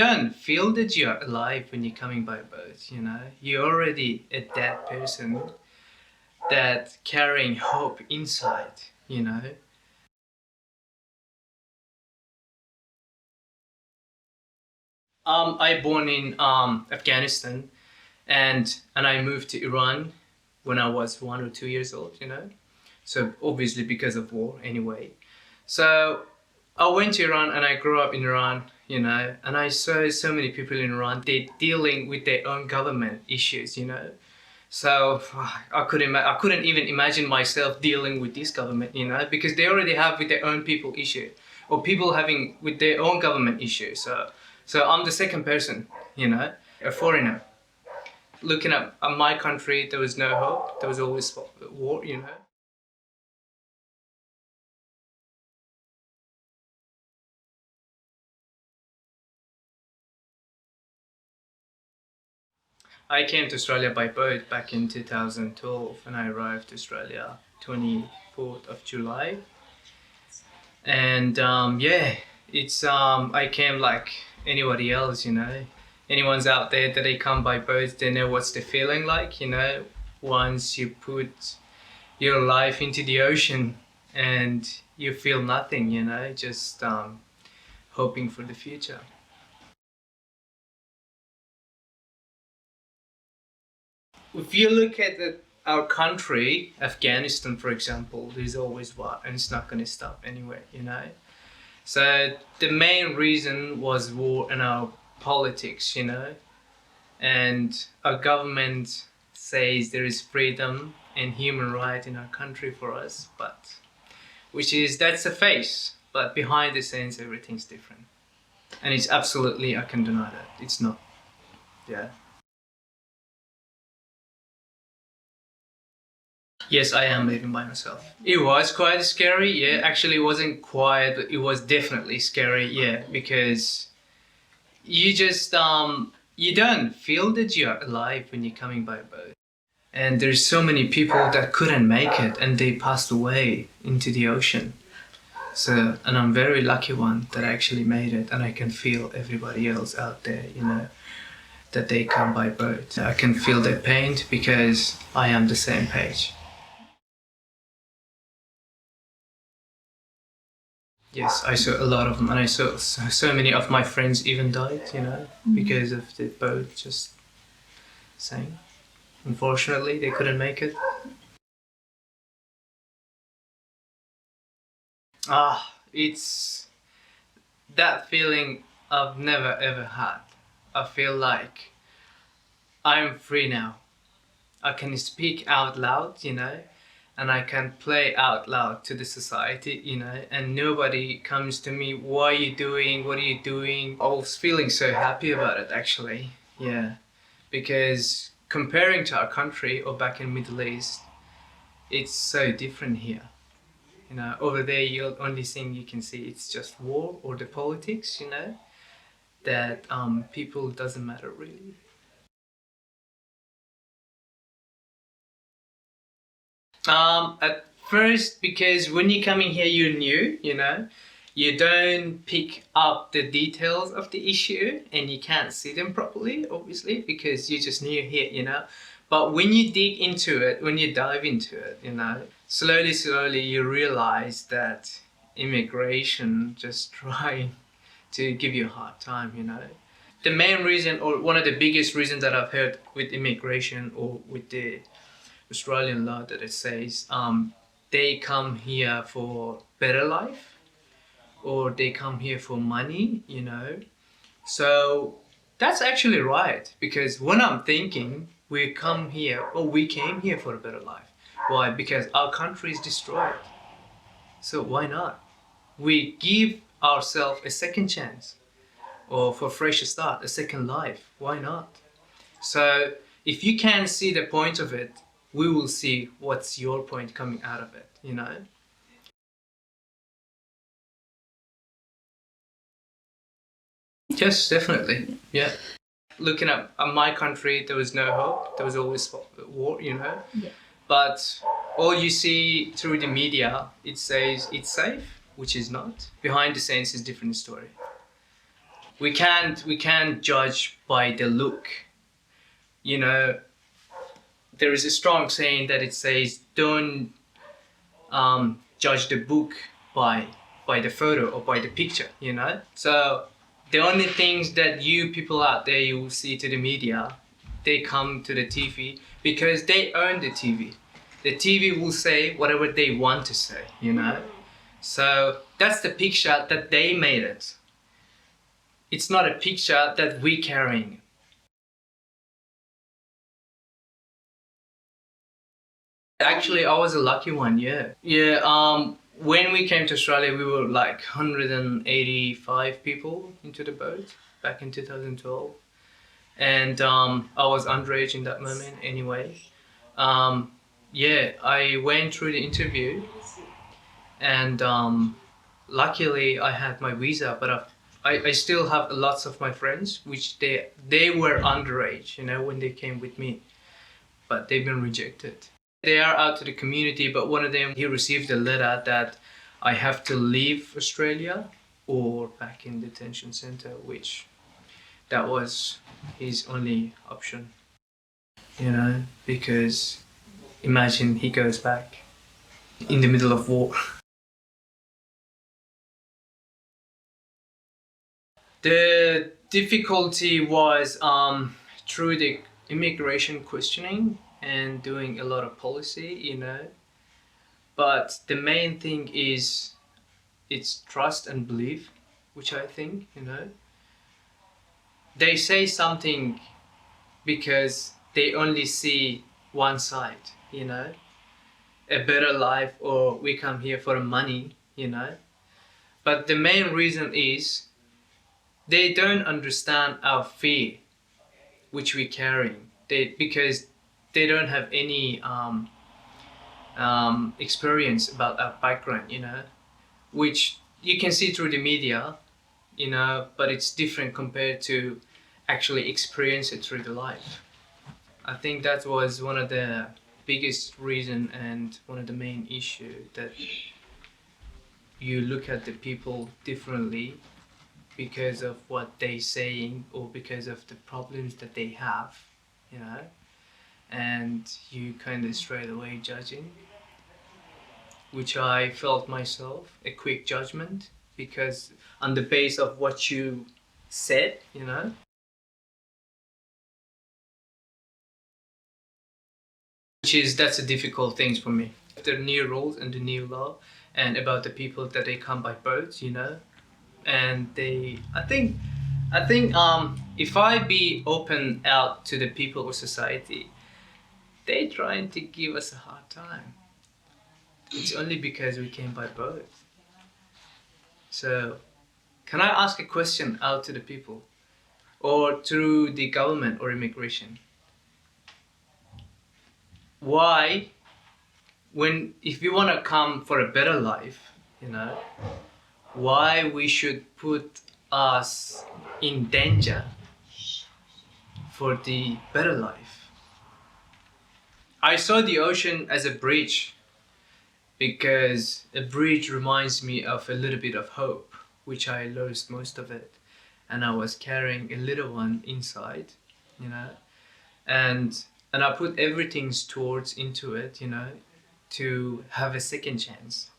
don't feel that you're alive when you're coming by boat, you know. You're already a dead person that carrying hope inside, you know. I born in Afghanistan, and I moved to Iran when I was 1 or 2 years old, you know. So obviously because of war anyway. So I went to Iran and I grew up in Iran, you know, and I saw so many people in Iran, they're dealing with their own government issues, you know. So I couldn't even imagine myself dealing with this government, you know, because they already have with their own people issue, or people having with their own government issue. So I'm the second person, you know, a foreigner. Looking at my country, there was no hope. There was always war, you know. I came to Australia by boat back in 2012 and I arrived to Australia 24th of July. And yeah, it's I came like anybody else, you know. Anyone's out there that they come by boat, they know what's the feeling like, you know. Once you put your life into the ocean and you feel nothing, you know, just hoping for the future. If you look at our country, Afghanistan, for example, there's always war, and it's not going to stop anyway, you know. So the main reason was war and our politics, you know, and our government says there is freedom and human right in our country for us, but that's a face, but behind the scenes everything's different, and it's absolutely, I can deny that it's not. Yeah. Yes, I am living by myself. It was quite scary, yeah. Actually, it wasn't quiet, but it was definitely scary, yeah, because you just you don't feel that you're alive when you're coming by boat. And there's so many people that couldn't make it and they passed away into the ocean. So, and I'm very lucky one that I actually made it, and I can feel everybody else out there, you know, that they come by boat. I can feel their pain because I am the same page. Yes, I saw a lot of them, and I saw so many of my friends even died, you know, because of the boat just sank. Unfortunately, they couldn't make it. It's that feeling I've never ever had. I feel like I'm free now. I can speak out loud, you know, and I can play out loud to the society, you know, and nobody comes to me, what are you doing? What are you doing? I was feeling so happy about it actually, yeah, because comparing to our country or back in Middle East, it's so different here. You know, over there, you only thing you can see it's just war or the politics. You know, that people doesn't matter really. At first, because when you're coming here, you're new. You know, you don't pick up the details of the issue, and you can't see them properly, obviously, because you're just new here. You know, but when you dig into it, when you dive into it, you know, slowly, you realize that immigration just trying to give you a hard time, you know. The main reason, or one of the biggest reasons that I've heard with immigration or with the Australian law that it says they come here for better life or they come here for money, you know. So that's actually right, because when I'm thinking we came here for a better life. Why? Because our country is destroyed. So why not? We give ourselves a second chance, or for a fresh start, a second life. Why not? So if you can see the point of it, we will see what's your point coming out of it, you know? Yes, definitely. Yeah. Looking at my country, there was no hope. There was always war, you know? Yeah. But all you see through the media, it says it's safe, which is not. Behind the scenes is different story. we can't judge by the look. You know, there is a strong saying that it says, don't judge the book by the photo or by the picture, you know. So the only things that you people out there you will see to the media, they come to the TV because they own the TV. The TV will say whatever they want to say, you know. So that's the picture that they made it. It's not a picture that we're carrying. Actually, I was a lucky one, yeah. Yeah, when we came to Australia, we were like 185 people into the boat back in 2012. And I was underage in that moment anyway. Um, yeah, I went through the interview and luckily I had my visa, but I still have lots of my friends, which they were underage, you know, when they came with me, but they've been rejected. They are out to the community, but one of them, he received a letter that I have to leave Australia or back in detention center, which that was his only option, you know, because imagine he goes back in the middle of war. The difficulty was through the immigration questioning and doing a lot of policy, you know. But the main thing is it's trust and belief, which I think, you know. They say something because they only see one side, you know. A better life, or we come here for the money, you know. But the main reason is they don't understand our fear which we're carrying. Because they don't have any experience about our background, you know, which you can see through the media, you know, but it's different compared to actually experience it through the life. I think that was one of the biggest reason and one of the main issue, that you look at the people differently because of what they saying or because of the problems that they have, you know, and you kind of straight away judging, which I felt myself, a quick judgment, because on the base of what you said, you know. That's a difficult thing for me. The new rules and the new law, and about the people that they come by boats, you know, and I think if I be open out to the people or society, they trying to give us a hard time. It's only because we came by boat. So, can I ask a question out to the people, or through the government or immigration? Why, when if you want to come for a better life, you know, why we should put us in danger for the better life? I saw the ocean as a bridge, because a bridge reminds me of a little bit of hope, which I lost most of it, and I was carrying a little one inside, you know, and I put everything towards into it, you know, to have a second chance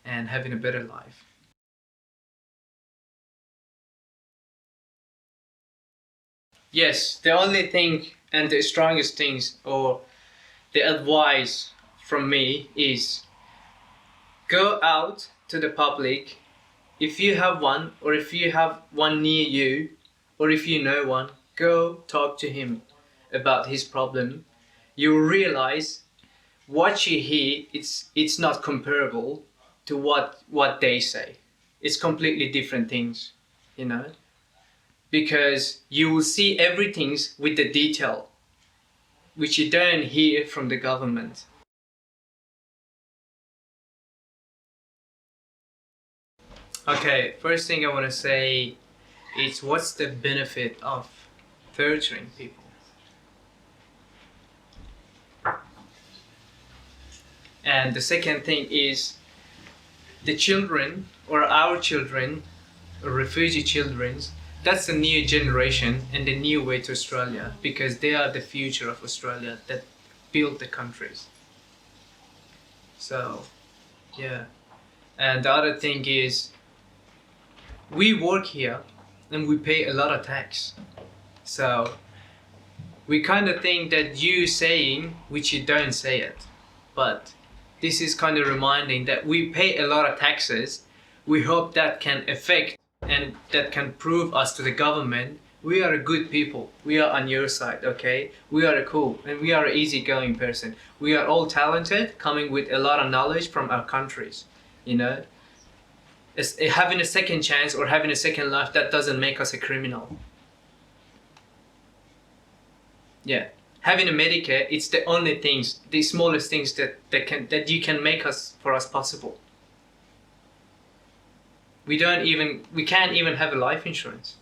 and having a better life. Yes, the only thing and the strongest things, or the advice from me, is go out to the public. If you have one, or if you have one near you, or if you know one, go talk to him about his problem. You will realize what you hear, it's not comparable to what they say. It's completely different things, you know, because you will see everything with the detail, which you don't hear from the government. Okay, first thing I want to say is, what's the benefit of torturing people? And the second thing is, the children, or our children, or refugee children, that's the new generation and the new way to Australia, because they are the future of Australia that build the countries. So yeah. And the other thing is, we work here and we pay a lot of tax. So we kind of think that you saying, which you don't say it, but this is kind of reminding that we pay a lot of taxes. We hope that can affect and that can prove us to the government we are a good people. We are on your side, okay? We are cool and we are an easygoing person. We are all talented, coming with a lot of knowledge from our countries, you know? Having a second chance or having a second life, that doesn't make us a criminal. Yeah. Having a Medicare, it's the only things, the smallest things that you can make us for us possible. We can't even have a life insurance.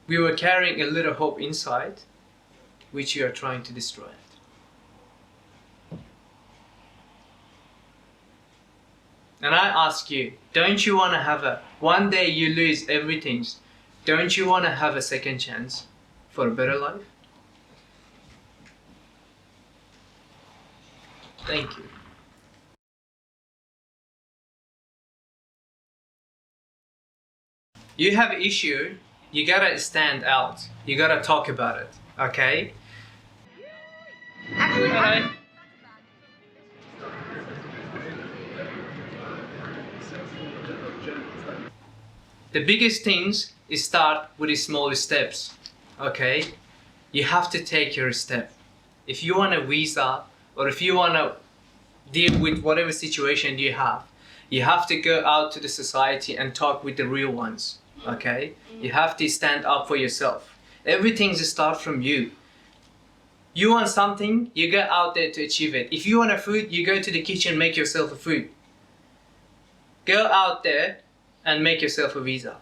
We were carrying a little hope inside, which you are trying to destroy it. And I ask you, don't you want to have one day you lose everything, don't you want to have a second chance for a better life? Thank you. You have an issue, you gotta stand out. You gotta talk about it, okay? Actually, Alright. The biggest things is start with the small steps, okay? You have to take your step. If you want a visa or if you want to deal with whatever situation you have to go out to the society and talk with the real ones, okay? You have to stand up for yourself. Everything's start from you. You want something, you go out there to achieve it. If you want a food, you go to the kitchen, make yourself a food. Go out there and make yourself a visa.